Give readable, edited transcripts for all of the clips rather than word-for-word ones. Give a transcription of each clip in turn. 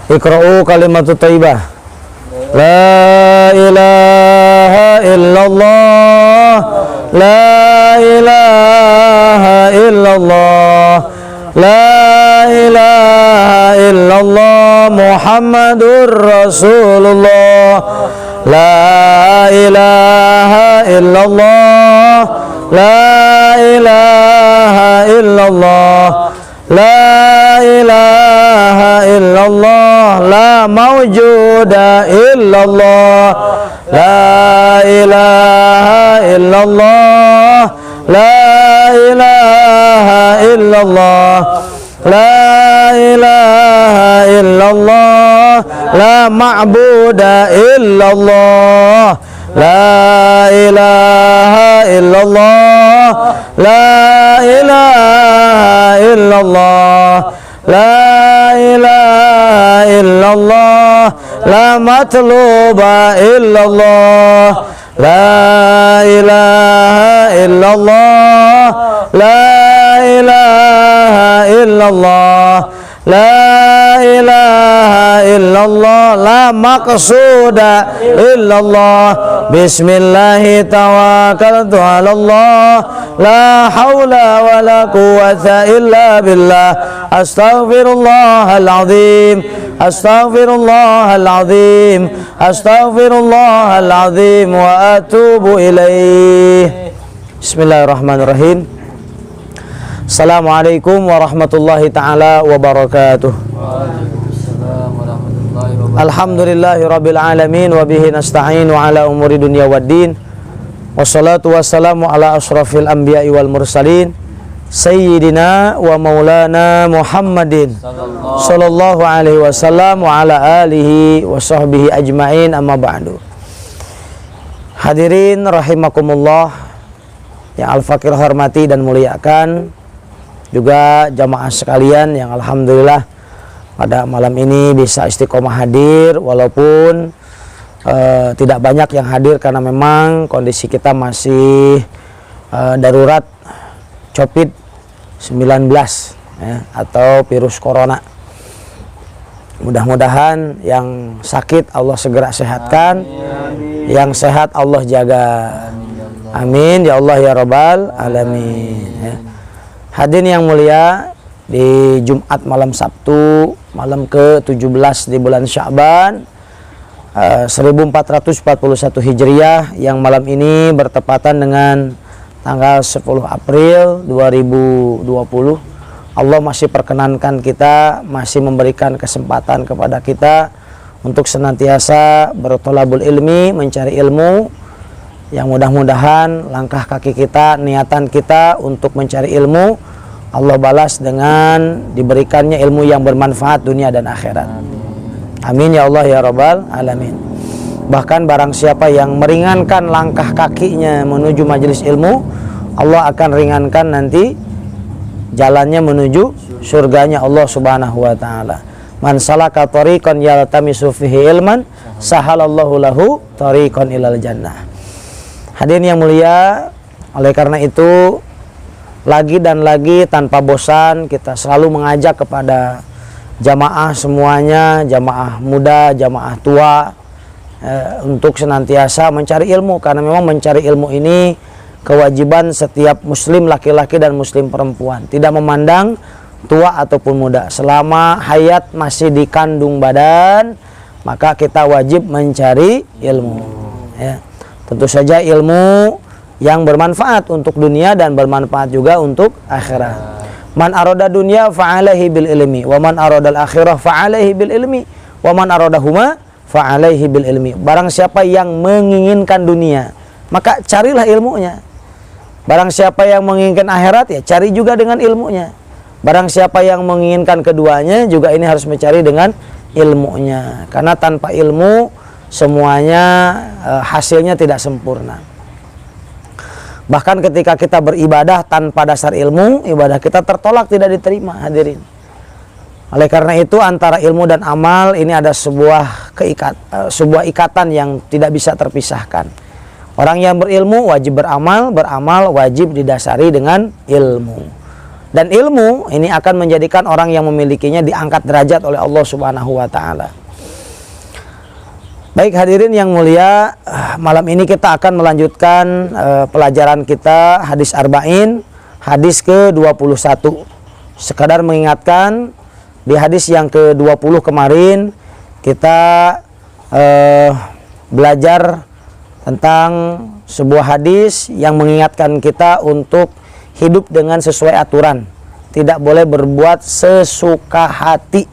Iqra'u kalimatut thayyibah. La ilaha illallah, la ilaha illallah, la ilaha illallah, Muhammadur Rasulullah. La ilaha illallah, la ilaha illallah, la ilaha illallah, la mawjuda illallah, la ilaha illallah, la ilaha illallah, la ilaha illallah, la ma'buda illallah, la ilaha illallah, la ilaha illallah, la ilaha illallah, la matluba illallah, la ilaha illallah, la ilaha illallah, la ilaha illallah, la maqsuda illallah. Bismillahi tawakkaltu ala Allah, la hawla wa la quwwata illa billah. Astaghfirullahal azim, astaghfirullahal azim, astaghfirullahal azim wa atubu ilaih. Bismillahirrahmanirrahim. Assalamualaikum warahmatullahi ta'ala wabarakatuh. Alhamdulillahi rabbil alamin, wa bihi nasta'in wa ala umuri dunya waddin. Wassalatu wassalamu ala ashrafil anbiya'i wal mursalin, sayyidina wa maulana Muhammadin sallallahu alaihi wasallam wa ala alihi wa sahbihi ajma'in, amma ba'du. Hadirin rahimakumullah yang al-fakir hormati dan muliakan, juga jamaah sekalian yang alhamdulillah pada malam ini bisa istiqomah hadir, walaupun tidak banyak yang hadir karena memang kondisi kita masih darurat COVID-19 ya, atau virus corona. Mudah-mudahan yang sakit Allah segera sehatkan, amin. Yang sehat Allah jaga, amin ya Allah ya Rabbal alamin ya. Hadirin yang mulia, di Jumat malam Sabtu, malam ke-17 di bulan Sya'ban 1441 Hijriah, yang malam ini bertepatan dengan tanggal 10 April 2020. Allah masih perkenankan kita, masih memberikan kesempatan kepada kita untuk senantiasa bertolabul ilmi, mencari ilmu, yang mudah-mudahan langkah kaki kita, niatan kita untuk mencari ilmu, Allah balas dengan diberikannya ilmu yang bermanfaat dunia dan akhirat. Amin ya Allah ya Rabbal alamin. Bahkan barang siapa yang meringankan langkah kakinya menuju majelis ilmu, Allah akan ringankan nanti jalannya menuju surganya Allah Subhanahu wa taala. Man salaka tariqan yaltamisu fihi ilman, sahalallahu lahu tariqan ilal jannah. Hadirin yang mulia, oleh karena itu lagi dan lagi tanpa bosan kita selalu mengajak kepada jamaah semuanya, jamaah muda, jamaah tua, untuk senantiasa mencari ilmu, karena memang mencari ilmu ini kewajiban setiap muslim laki-laki dan muslim perempuan, tidak memandang tua ataupun muda. Selama hayat masih dikandung badan, maka kita wajib mencari ilmu ya. Tentu saja ilmu yang bermanfaat untuk dunia dan bermanfaat juga untuk akhirat. Man arada dunya fa'alaihi bil ilmi, wa man aradal akhirah fa'alaihi bil ilmi, wa man aradahuma fa'alaihi bil ilmi. Barang siapa yang menginginkan dunia, maka carilah ilmunya. Barang siapa yang menginginkan akhirat, ya cari juga dengan ilmunya. Barang siapa yang menginginkan keduanya, juga ini harus mencari dengan ilmunya. Karena tanpa ilmu semuanya hasilnya tidak sempurna. Bahkan ketika kita beribadah tanpa dasar ilmu, ibadah kita tertolak, tidak diterima, hadirin. Oleh karena itu antara ilmu dan amal ini ada sebuah ikatan yang tidak bisa terpisahkan. Orang yang berilmu wajib beramal, beramal wajib didasari dengan ilmu. Dan ilmu ini akan menjadikan orang yang memilikinya diangkat derajat oleh Allah Subhanahu wa taala. Baik hadirin yang mulia, malam ini kita akan melanjutkan pelajaran kita hadis arba'in, hadis ke-21. Sekadar mengingatkan, di hadis yang ke-20 kemarin kita belajar tentang sebuah hadis yang mengingatkan kita untuk hidup dengan sesuai aturan. Tidak boleh berbuat sesuka hati,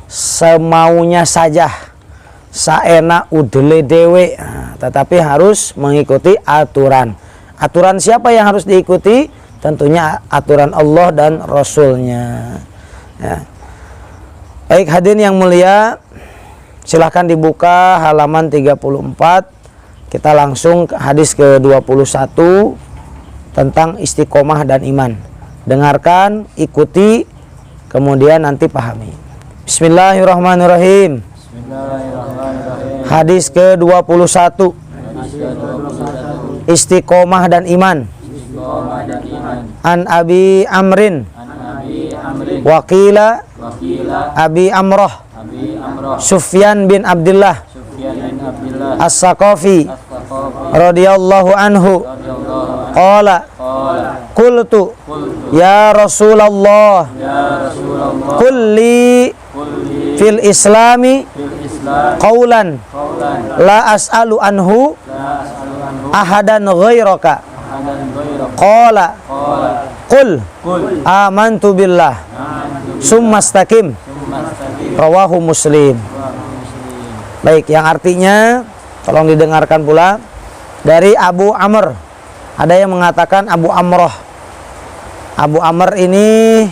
semaunya saja, saena udele dewe, tetapi harus mengikuti aturan. Aturan siapa yang harus diikuti? Tentunya aturan Allah dan Rasulnya. Ya. Baik hadirin yang mulia, silahkan dibuka halaman 34. Kita langsung ke hadis ke-21 tentang istiqomah dan iman. Dengarkan, ikuti, kemudian nanti pahami. Bismillahirrahmanirrahim. Hadis ke-21. Istiqomah dan iman. An Abi Amrin. Wakila Abi Amroh. Sufyan bin Abdullah As-Saqafi radhiyallahu anhu qala qultu ya Rasulullah kulli fil islami qawlan la as'alu anhu ahadan ghairaka qala qul amantu billah summa istaqim rawahu Muslim. Baik, yang artinya tolong didengarkan pula dari Abu Amr. Ada yang mengatakan Abu Amroh. Abu Amr ini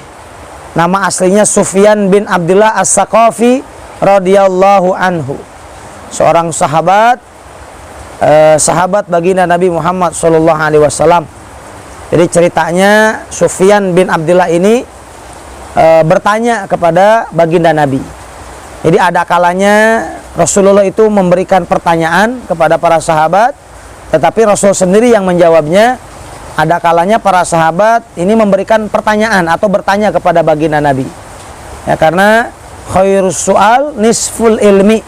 nama aslinya Sufyan bin Abdullah As-Saqafi radhiyallahu anhu. Seorang sahabat baginda Nabi Muhammad sallallahu alaihi wasallam. Jadi ceritanya Sufyan bin Abdullah ini bertanya kepada baginda Nabi. Jadi ada kalanya Rasulullah itu memberikan pertanyaan kepada para sahabat, tetapi Rasul sendiri yang menjawabnya. Ada kalanya para sahabat ini memberikan pertanyaan atau bertanya kepada baginda Nabi. Ya, karena khairus su'al nisful ilmi.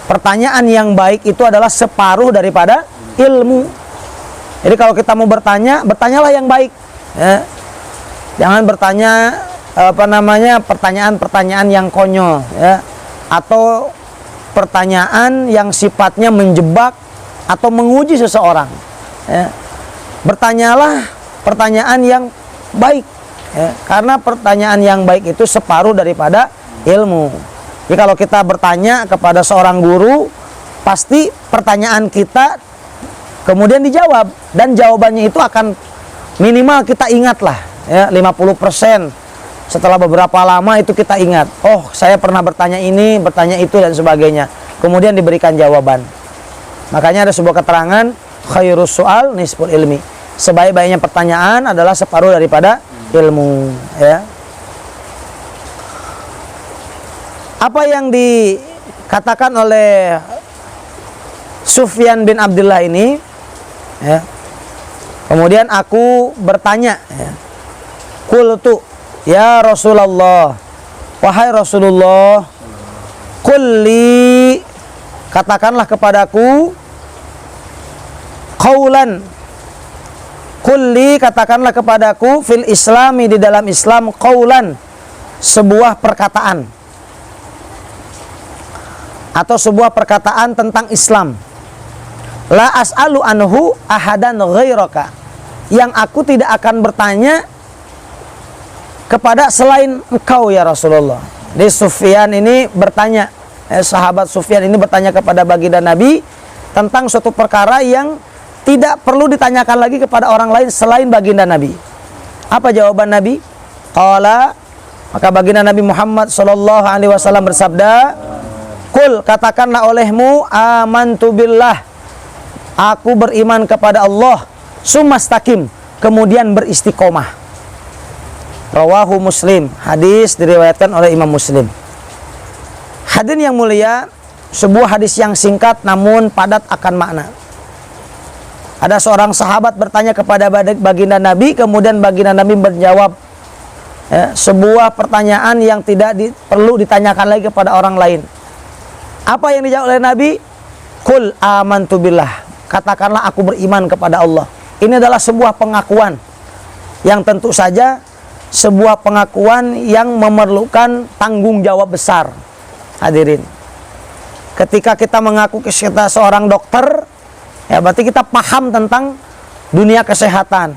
Pertanyaan yang baik itu adalah separuh daripada ilmu. Jadi kalau kita mau bertanya, bertanyalah yang baik. Ya. Jangan bertanya pertanyaan-pertanyaan yang konyol, ya, atau pertanyaan yang sifatnya menjebak atau menguji seseorang. Ya. Bertanyalah pertanyaan yang baik, ya, karena pertanyaan yang baik itu separuh daripada ilmu. Jadi kalau kita bertanya kepada seorang guru, pasti pertanyaan kita kemudian dijawab, dan jawabannya itu akan minimal kita ingatlah, ya, 50%. Setelah beberapa lama itu kita ingat, oh saya pernah bertanya ini, bertanya itu dan sebagainya. Kemudian diberikan jawaban. Makanya ada sebuah keterangan, khairus su'al nisful ilmi. Sebaik-baiknya pertanyaan adalah separuh daripada ilmu. Ya. Apa yang dikatakan oleh Sufyan bin Abdullah ini, ya, kemudian aku bertanya, ya, qultu ya Rasulullah, wahai Rasulullah, kulli, katakanlah kepadaku, qaulan, kulli, katakanlah kepadaku, fil islami, di dalam Islam, qaulan, sebuah perkataan atau sebuah perkataan tentang Islam, la as'alu anhu ahadan ghairaka, yang aku tidak akan bertanya kepada selain engkau ya Rasulullah. Di Sufyan ini bertanya, sahabat Sufyan ini bertanya kepada baginda Nabi tentang suatu perkara yang tidak perlu ditanyakan lagi kepada orang lain selain baginda Nabi. Apa jawaban Nabi? Qala, maka baginda Nabi Muhammad sallallahu alaihi wasallam bersabda, "Qul, katakanlah olehmu, amantu billah, aku beriman kepada Allah, sumastaqim, kemudian beristiqomah." Rawahu Muslim. Hadis diriwayatkan oleh Imam Muslim. Hadirin yang mulia, sebuah hadis yang singkat namun padat akan makna. Ada seorang sahabat bertanya kepada baginda Nabi, kemudian baginda Nabi menjawab sebuah pertanyaan yang tidak perlu ditanyakan lagi kepada orang lain. Apa yang dijawab oleh Nabi? Qul amantu billah. Katakanlah aku beriman kepada Allah. Ini adalah sebuah pengakuan yang tentu saja sebuah pengakuan yang memerlukan tanggung jawab besar. Hadirin, ketika kita mengaku kita seorang dokter, ya berarti kita paham tentang dunia kesehatan,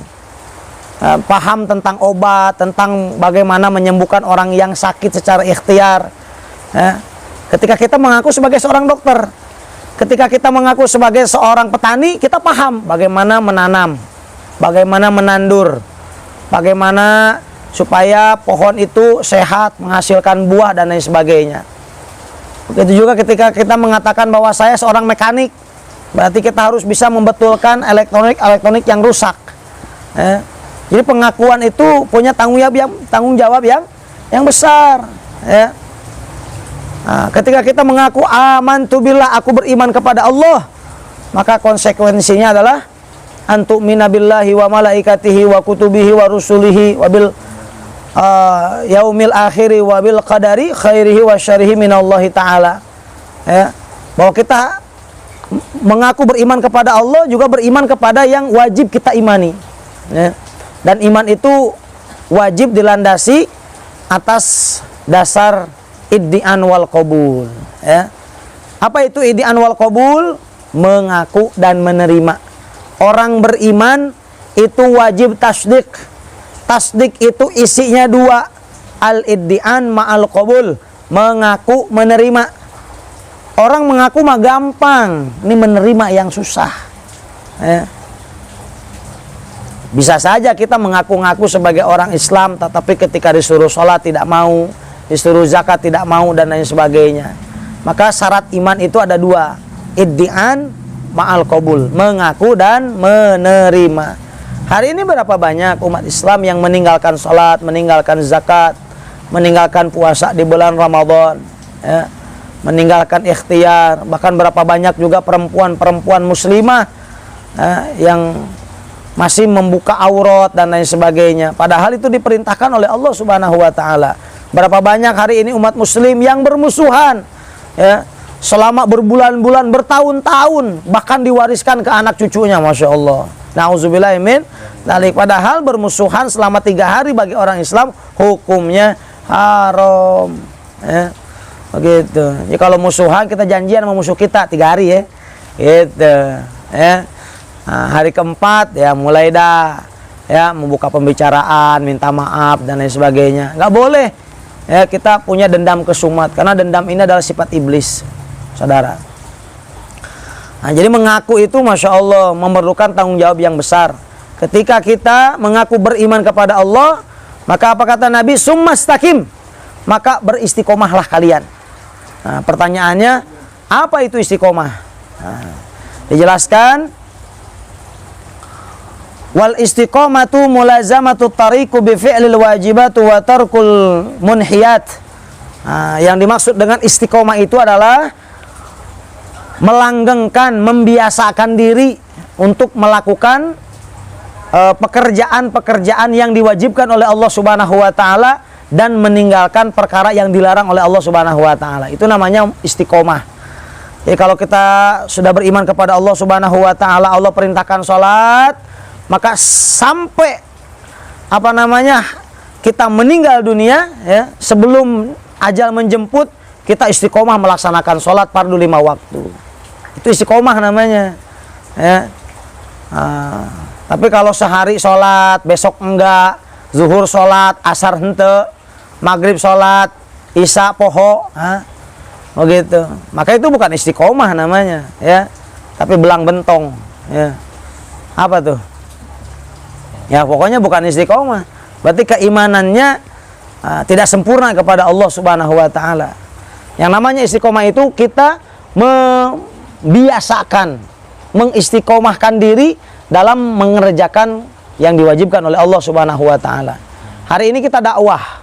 paham tentang obat, tentang bagaimana menyembuhkan orang yang sakit secara ikhtiar. Ketika kita mengaku sebagai seorang dokter, ketika kita mengaku sebagai seorang petani, kita paham bagaimana menanam, bagaimana menandur, bagaimana supaya pohon itu sehat, menghasilkan buah dan lain sebagainya. Begitu juga ketika kita mengatakan bahwa saya seorang mekanik, berarti kita harus bisa membetulkan elektronik yang rusak. Jadi pengakuan itu punya tanggung jawab yang besar. Nah, ketika kita mengaku amantu billah, aku beriman kepada Allah, maka konsekuensinya adalah antu'mina billahi wa malaikatihi wa kutubihi wa rusulihi wa bil yaumil akhiri wa bil qadari khairihi wa syarihi minallahi ta'ala. Bahwa kita mengaku beriman kepada Allah juga beriman kepada yang wajib kita imani. Dan iman itu wajib dilandasi atas dasar iddi'an wal qabul. Apa itu iddi'an wal qabul? Mengaku dan menerima. Orang beriman itu wajib tasdik. Tasdik itu isinya dua, al-iddi'an ma'al qabul, mengaku menerima. Orang mengaku mah gampang, ini menerima yang susah. Bisa saja kita mengaku-ngaku sebagai orang Islam, tetapi ketika disuruh sholat tidak mau, disuruh zakat tidak mau, dan lain sebagainya. Maka syarat iman itu ada dua, iddi'an ma'al qabul, mengaku dan menerima. Hari ini berapa banyak umat Islam yang meninggalkan sholat, meninggalkan zakat, meninggalkan puasa di bulan Ramadan, meninggalkan ikhtiar. Bahkan berapa banyak juga perempuan-perempuan muslimah yang masih membuka aurat dan lain sebagainya. Padahal itu diperintahkan oleh Allah Subhanahu wa Ta'ala. Berapa banyak hari ini umat muslim yang bermusuhan, selama berbulan-bulan, bertahun-tahun, bahkan diwariskan ke anak cucunya, Masya Allah. Na'udzubillah min dzalik. Padahal bermusuhan selama 3 hari bagi orang Islam hukumnya haram. Begitu. Jadi kalau musuhan, kita janjian sama musuh kita 3 hari ya. Gitu. Nah, hari keempat ya mulai dah membuka pembicaraan, minta maaf dan lain sebagainya. Nggak boleh kita punya dendam kesumat, karena dendam ini adalah sifat iblis, saudara. Nah, jadi mengaku itu Masya Allah memerlukan tanggung jawab yang besar. Ketika kita mengaku beriman kepada Allah, maka apa kata Nabi? Summastaqim, maka beristiqomahlah kalian. Nah, pertanyaannya, apa itu istiqomah? Nah, dijelaskan, wal istiqomatu mulazamatu tariqu bi fi'lil wajibatu wa tarkul munhiyat. Nah, yang dimaksud dengan istiqomah itu adalah melanggengkan, membiasakan diri untuk melakukan pekerjaan-pekerjaan yang diwajibkan oleh Allah Subhanahu wa Ta'ala dan meninggalkan perkara yang dilarang oleh Allah Subhanahu wa Ta'ala. Itu namanya istiqomah. Jadi kalau kita sudah beriman kepada Allah Subhanahu wa Ta'ala, Allah perintahkan sholat, maka sampai kita meninggal dunia, sebelum ajal menjemput, kita istiqomah melaksanakan sholat fardu 5 waktu. Itu istiqomah namanya. Tapi kalau sehari sholat, besok enggak, zuhur sholat, asar hente, maghrib sholat, isya poho, begitu. Maka itu bukan istiqomah namanya, tapi belang bentong. Apa tuh? Ya pokoknya bukan istiqomah. Berarti keimanannya tidak sempurna kepada Allah Subhanahu wa Ta'ala. Yang namanya istiqomah itu kita membiasakan, mengistiqomahkan diri dalam mengerjakan yang diwajibkan oleh Allah Subhanahu wa Ta'ala. Hari ini kita dakwah,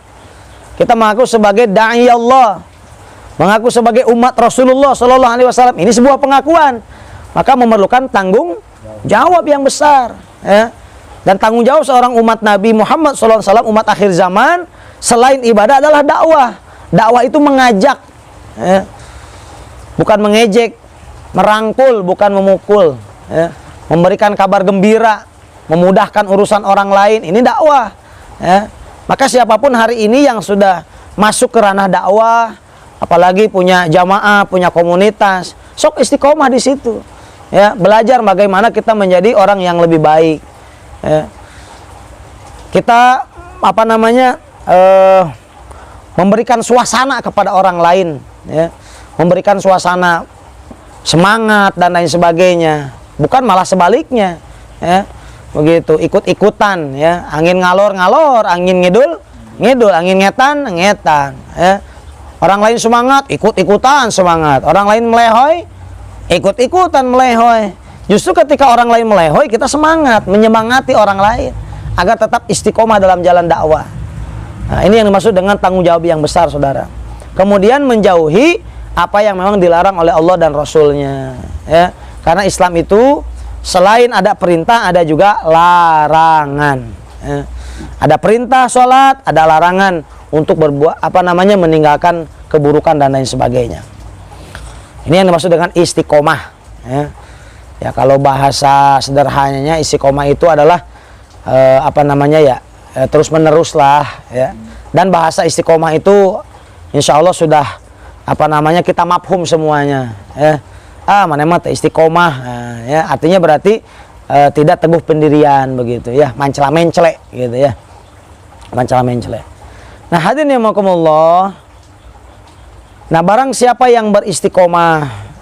kita mengaku sebagai da'i Allah, mengaku sebagai umat Rasulullah Sallallahu Alaihi Wasallam. Ini sebuah pengakuan, maka memerlukan tanggung jawab yang besar, ya. Dan tanggung jawab seorang umat Nabi Muhammad SAW, umat akhir zaman, selain ibadah adalah dakwah. Dakwah itu mengajak, ya. Bukan mengejek, merangkul, bukan memukul, ya. Memberikan kabar gembira, memudahkan urusan orang lain, ini dakwah, ya. Maka siapapun hari ini yang sudah masuk ke ranah dakwah, apalagi punya jamaah, punya komunitas, sok istiqomah di situ, ya. Belajar bagaimana kita menjadi orang yang lebih baik, ya. Kita memberikan suasana kepada orang lain, ya. Memberikan suasana semangat dan lain sebagainya, bukan malah sebaliknya, ya. Begitu, ikut-ikutan, ya. Angin ngalor-ngalor, angin ngidul, angin ngetan, ya. Orang lain semangat, ikut-ikutan semangat. Orang lain melehoi, ikut-ikutan melehoi. Justru ketika orang lain melehoi, kita semangat, menyemangati orang lain agar tetap istiqomah dalam jalan dakwah. Nah, ini yang dimaksud dengan tanggung jawab yang besar, saudara. Kemudian menjauhi apa yang memang dilarang oleh Allah dan Rasulnya, ya. Karena Islam itu selain ada perintah, ada juga larangan, ya. Ada perintah sholat, ada larangan untuk berbuat meninggalkan keburukan dan lain sebagainya. Ini yang dimaksud dengan istiqomah, ya. Ya, kalau bahasa sederhananya istiqomah itu adalah terus menerus lah, ya. Dan bahasa istiqomah itu insya Allah sudah kita mafhum semuanya, ya. Mana istiqomah, ya, artinya berarti tidak teguh pendirian, begitu, ya, mencela-mencele gitu, ya, mencela-mencele. Nah, hadirin rahimakumullah, nah barang siapa yang beristiqomah,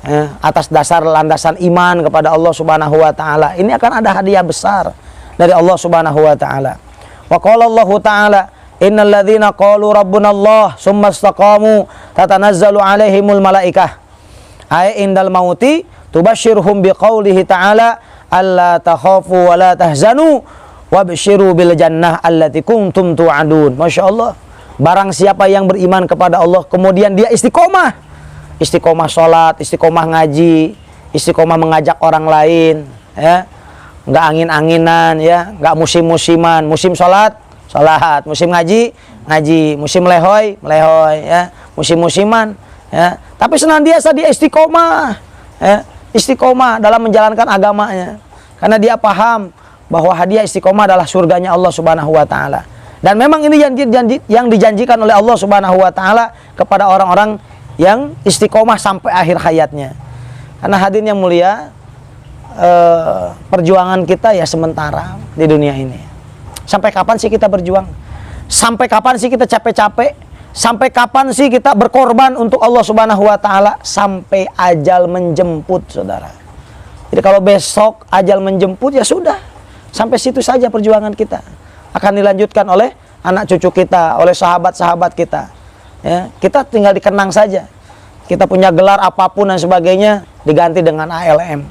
ya, atas dasar landasan iman kepada Allah Subhanahu wa taala, ini akan ada hadiah besar dari Allah Subhanahu wa taala. Wa qala Allah taala, innal ladzina qalu rabbuna Allah tsumma istaqamu tatanazzalu alaihimul malaikah ay indal mauti tubashshirhum biqaulihi ta'ala alla takhafu wa la tahzanu wabshiru bil jannah allati kuntum tu'adun. Masyaallah, barang siapa yang beriman kepada Allah kemudian dia istiqomah sholat, istiqomah ngaji, istiqomah mengajak orang lain, ya, nggak angin-anginan, ya, nggak musim-musiman, musim sholat, musim ngaji, musim melehoi, ya, musim-musiman, ya, tapi senantiasa dia istiqomah, ya, istiqomah dalam menjalankan agamanya, karena dia paham bahwa hadiah istiqomah adalah surganya Allah Subhanahu wa taala. Dan memang ini yang dijanjikan oleh Allah Subhanahu wa taala kepada orang-orang yang istiqomah sampai akhir hayatnya. Karena hadirin yang mulia, perjuangan kita ya sementara di dunia ini. Sampai kapan sih kita berjuang? Sampai kapan sih kita capek-capek? Sampai kapan sih kita berkorban untuk Allah Subhanahu wa taala? Sampai ajal menjemput, saudara. Jadi kalau besok ajal menjemput, ya sudah, sampai situ saja perjuangan kita. Akan dilanjutkan oleh anak cucu kita, oleh sahabat-sahabat kita, ya. Kita tinggal dikenang saja. Kita punya gelar apapun dan sebagainya diganti dengan ALM,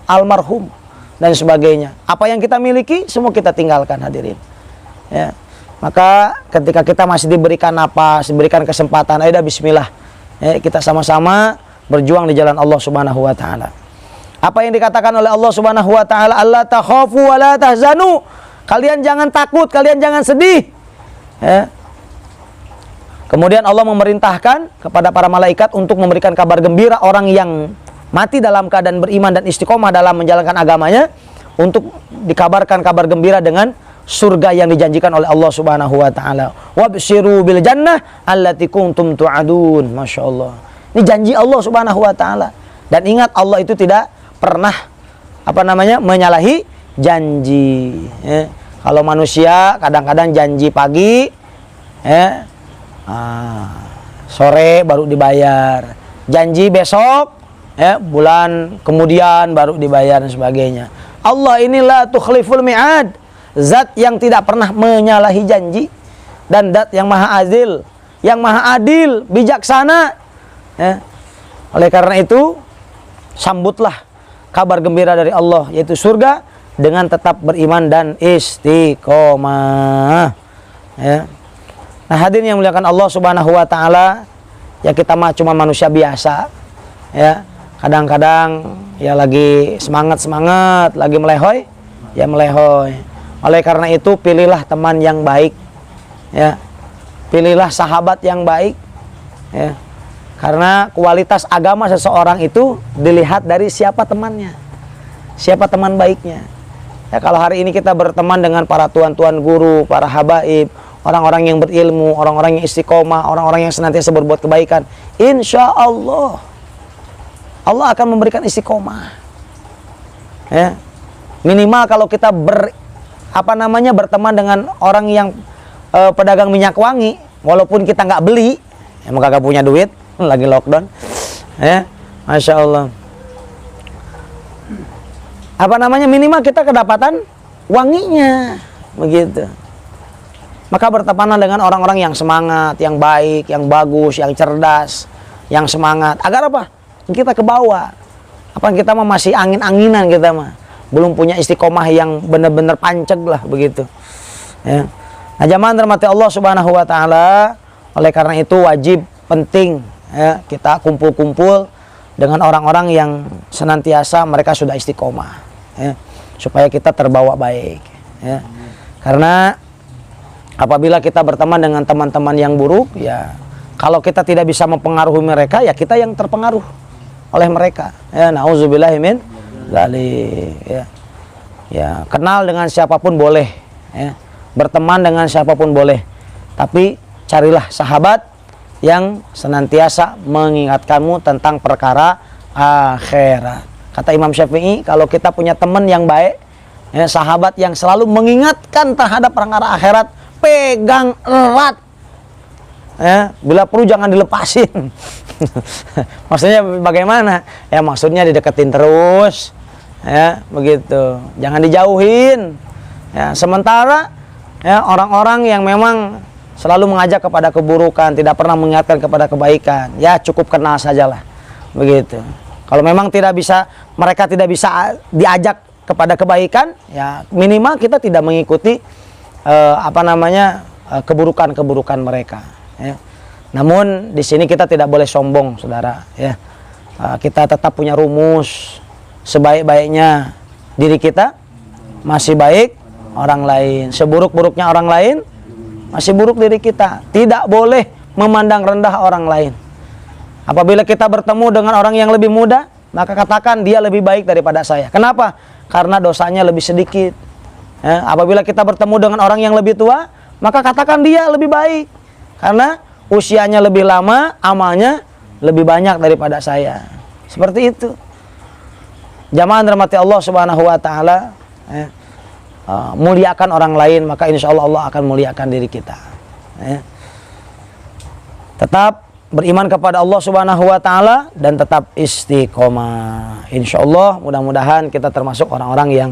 almarhum dan sebagainya. Apa yang kita miliki semua kita tinggalkan, hadirin, ya. Maka ketika kita masih diberikan napas, diberikan kesempatan, ayo dah bismillah, ya, kita sama-sama berjuang di jalan Allah Subhanahu wa taala. Apa yang dikatakan oleh Allah Subhanahu wa taala, alla takhafu wa la tahzanu. Kalian jangan takut, kalian jangan sedih, ya. Kemudian Allah memerintahkan kepada para malaikat untuk memberikan kabar gembira orang yang mati dalam keadaan beriman dan istiqomah dalam menjalankan agamanya, untuk dikabarkan kabar gembira dengan surga yang dijanjikan oleh Allah Subhanahu wa taala. Wabshiru bil jannah allati kuntum tu'adun. Masyaallah. Ini janji Allah Subhanahu wa taala. Dan ingat, Allah itu tidak pernah menyalahi janji, ya. Kalau manusia kadang-kadang janji pagi, ya, sore baru dibayar. Janji besok, ya, bulan kemudian baru dibayar dan sebagainya. Allah inilah tukhliful mi'ad, zat yang tidak pernah menyalahi janji, dan zat yang maha adil, bijaksana, ya. Oleh karena itu, sambutlah kabar gembira dari Allah, yaitu surga, dengan tetap beriman dan istiqomah, ya. Nah, hadirin yang muliakan Allah Subhanahu wa taala, ya, kita mah cuma manusia biasa, ya. Kadang-kadang ya lagi semangat, lagi melehoy, ya melehoy. Oleh karena itu pilihlah teman yang baik, ya. Pilihlah sahabat yang baik, ya. Karena kualitas agama seseorang itu dilihat dari siapa temannya, siapa teman baiknya. Ya, kalau hari ini kita berteman dengan para tuan-tuan guru, para habaib, orang-orang yang berilmu, orang-orang yang istiqomah, orang-orang yang senantiasa berbuat kebaikan, insya Allah Allah akan memberikan istiqomah. Ya. Minimal kalau kita berteman dengan orang yang pedagang minyak wangi, walaupun kita nggak beli, emang kagak punya duit, lagi lockdown, ya, masya Allah. Minimal kita kedapatan wanginya, begitu. Maka bertemanan dengan orang-orang yang semangat, yang baik, yang bagus, yang cerdas, yang semangat. Agar apa? Kita ke bawah. Apa kita mah masih angin-anginan, kita mah belum punya istiqomah yang benar-benar panceg lah, begitu. Ya. Nah, jamaah rahmati Allah Subhanahu wa taala, oleh karena itu wajib penting, ya, kita kumpul-kumpul dengan orang-orang yang senantiasa mereka sudah istiqomah, ya, supaya kita terbawa baik, ya. Karena apabila kita berteman dengan teman-teman yang buruk, ya kalau kita tidak bisa mempengaruhi mereka, ya kita yang terpengaruh oleh mereka. Ya, nauzubillahi min dzalik, ya. Ya, kenal dengan siapapun boleh, ya. Berteman dengan siapapun boleh. Tapi carilah sahabat yang senantiasa mengingatkanmu tentang perkara akhirat. Kata Imam Syafi'i, kalau kita punya teman yang baik, ya, sahabat yang selalu mengingatkan terhadap perkara akhirat, pegang erat, ya, bila perlu jangan dilepasin. Maksudnya bagaimana? Ya maksudnya dideketin terus, ya, begitu. Jangan dijauhin. Ya, sementara ya orang-orang yang memang selalu mengajak kepada keburukan, tidak pernah mengingatkan kepada kebaikan, ya cukup kenal sajalah, begitu. Kalau memang mereka tidak bisa diajak kepada kebaikan, ya minimal kita tidak mengikuti keburukan-keburukan mereka, ya. Namun di sini kita tidak boleh sombong, saudara, ya. Kita tetap punya rumus, sebaik-baiknya diri kita masih baik orang lain, seburuk-buruknya orang lain masih buruk diri kita. Tidak boleh memandang rendah orang lain. Apabila kita bertemu dengan orang yang lebih muda, maka katakan dia lebih baik daripada saya. Kenapa? Karena dosanya lebih sedikit. Ya, apabila kita bertemu dengan orang yang lebih tua, maka katakan dia lebih baik karena usianya lebih lama, amalnya lebih banyak daripada saya. Seperti itu. Jamaah rahmati Allah Subhanahu wa taala, ya, muliakan orang lain, maka insya Allah Allah akan muliakan diri kita, ya. Tetap beriman kepada Allah Subhanahu wa taala dan tetap istiqomah. Insya Allah mudah-mudahan kita termasuk orang-orang yang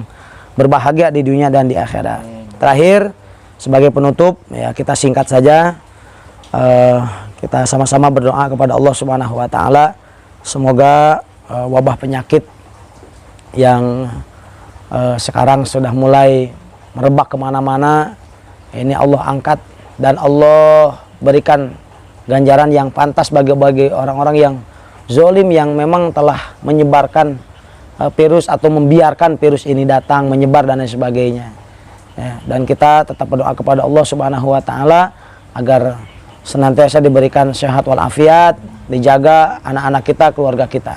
berbahagia di dunia dan di akhirat. Terakhir, sebagai penutup, ya kita singkat saja, kita sama-sama berdoa kepada Allah Subhanahu wa taala, semoga wabah penyakit yang sekarang sudah mulai merebak kemana-mana, ini Allah angkat dan Allah berikan ganjaran yang pantas bagi orang-orang yang zolim, yang memang telah menyebarkan virus atau membiarkan virus ini datang, menyebar dan lain sebagainya, ya. Dan kita tetap berdoa kepada Allah Subhanahu wa taala agar senantiasa diberikan sehat walafiat, dijaga anak-anak kita, keluarga kita.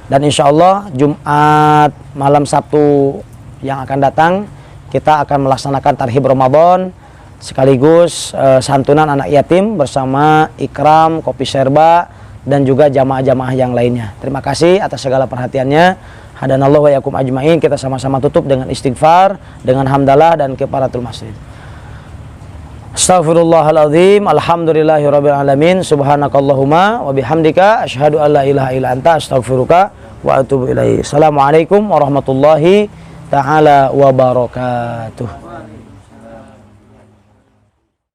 Dan insya Allah Jumat malam Sabtu yang akan datang kita akan melaksanakan tarhib Ramadan sekaligus santunan anak yatim bersama ikram, kopi serba dan juga jamaah-jamaah yang lainnya. Terima kasih atas segala perhatiannya. Hadanallahu wa yakum ajmain. Kita sama-sama tutup dengan istighfar, dengan hamdalah dan kifaratul masjid. Astaghfirullahaladzim. Alhamdulillahirabbil alamin. Subhanakallahumma wa bihamdika asyhadu an la ilaha illa anta astaghfiruka wa atubu ilaik. Assalamualaikum warahmatullahi taala wabarakatuh.